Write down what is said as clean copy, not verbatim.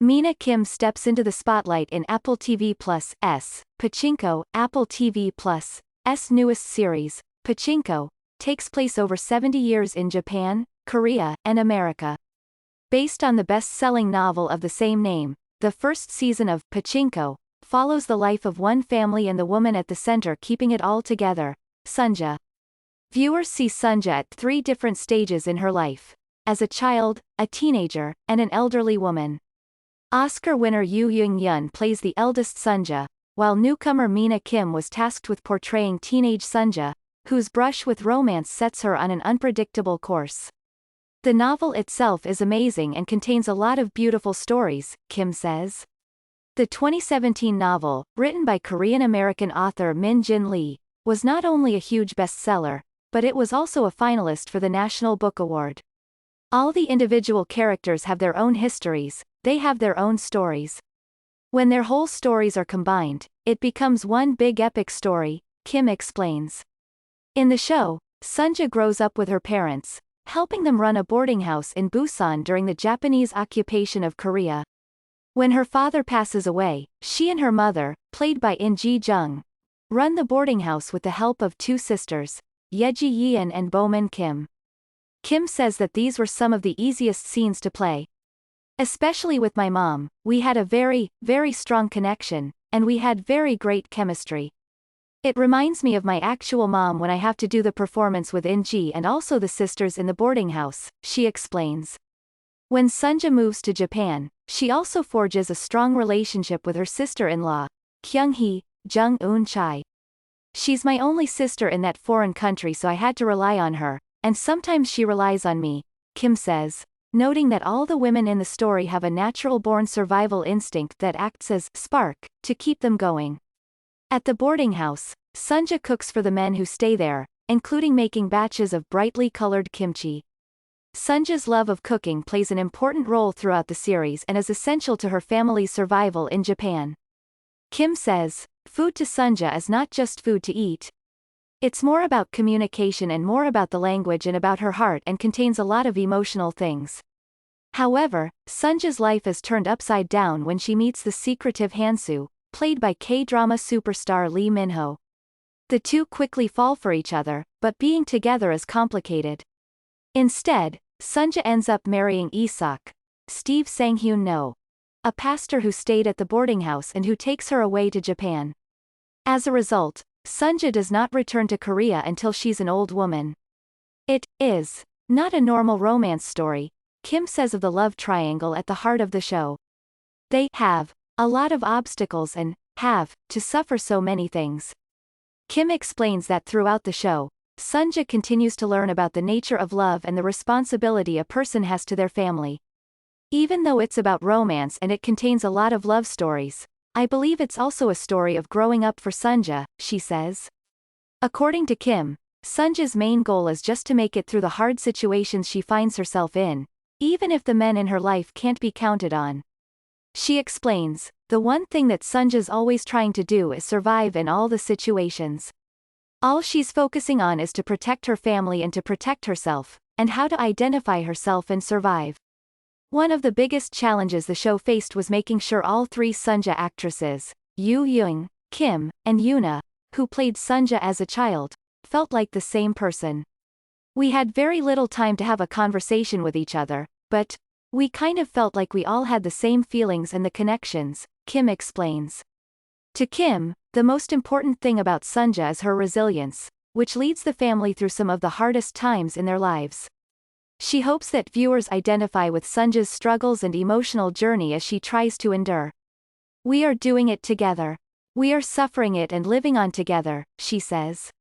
Mina Kim steps into the spotlight in Apple TV Plus' Pachinko. Apple TV Plus' newest series, Pachinko, takes place over 70 years in Japan, Korea, and America. Based on the best-selling novel of the same name, the first season of Pachinko follows the life of one family and the woman at the center keeping it all together, Sunja. Viewers see Sunja at 3 different stages in her life: as a child, a teenager, and an elderly woman. Oscar winner Yoo Young-yeon plays the eldest Sunja, while newcomer Mina Kim was tasked with portraying teenage Sunja, whose brush with romance sets her on an unpredictable course. The novel itself is amazing and contains a lot of beautiful stories, Kim says. The 2017 novel, written by Korean-American author Min Lee, was not only a huge bestseller, but it was also a finalist for the National Book Award. All the individual characters have their own histories, they have their own stories. When their whole stories are combined, it becomes one big epic story, Kim explains. In the show, Sunja grows up with her parents, helping them run a boarding house in Busan during the Japanese occupation of Korea. When her father passes away, she and her mother, played by In Ji-jung, run the boarding house with the help of 2 sisters, Yeji Yeon and Bomin Kim. Kim says that these were some of the easiest scenes to play. Especially with my mom, we had a very, very strong connection, and we had very great chemistry. It reminds me of my actual mom when I have to do the performance with In-ji and also the sisters in the boarding house, she explains. When Sunja moves to Japan, she also forges a strong relationship with her sister-in-law, Kyung-hee, Jung-eun-chai. She's my only sister in that foreign country, so I had to rely on her, and sometimes she relies on me, Kim says, noting that all the women in the story have a natural-born survival instinct that acts as spark to keep them going. At the boarding house, Sunja cooks for the men who stay there, including making batches of brightly colored kimchi. Sunja's love of cooking plays an important role throughout the series and is essential to her family's survival in Japan. Kim says, "Food to Sunja is not just food to eat. It's more about communication and more about the language and about her heart, and contains a lot of emotional things." However, Sunja's life is turned upside down when she meets the secretive Hansu, played by K-drama superstar Lee Min-ho. The two quickly fall for each other, but being together is complicated. Instead, Sunja ends up marrying Isak, Steve Sang-hyun-no, a pastor who stayed at the boarding house and who takes her away to Japan. As a result, Sunja does not return to Korea until she's an old woman. It is not a normal romance story, Kim says of the love triangle at the heart of the show. They have a lot of obstacles and have to suffer so many things. Kim explains that throughout the show, Sunja continues to learn about the nature of love and the responsibility a person has to their family. Even though it's about romance and it contains a lot of love stories, I believe it's also a story of growing up for Sunja, she says. According to Kim, Sunja's main goal is just to make it through the hard situations she finds herself in, even if the men in her life can't be counted on. She explains, the one thing that Sunja's always trying to do is survive in all the situations. All she's focusing on is to protect her family and to protect herself, and how to identify herself and survive. One of the biggest challenges the show faced was making sure all 3 Sunja actresses, Yoo Young, Kim, and Yoona, who played Sunja as a child, felt like the same person. We had very little time to have a conversation with each other, but we kind of felt like we all had the same feelings and the connections, Kim explains. To Kim, the most important thing about Sunja is her resilience, which leads the family through some of the hardest times in their lives. She hopes that viewers identify with Sunja's struggles and emotional journey as she tries to endure. "We are doing it together. We are suffering it and living on together," she says.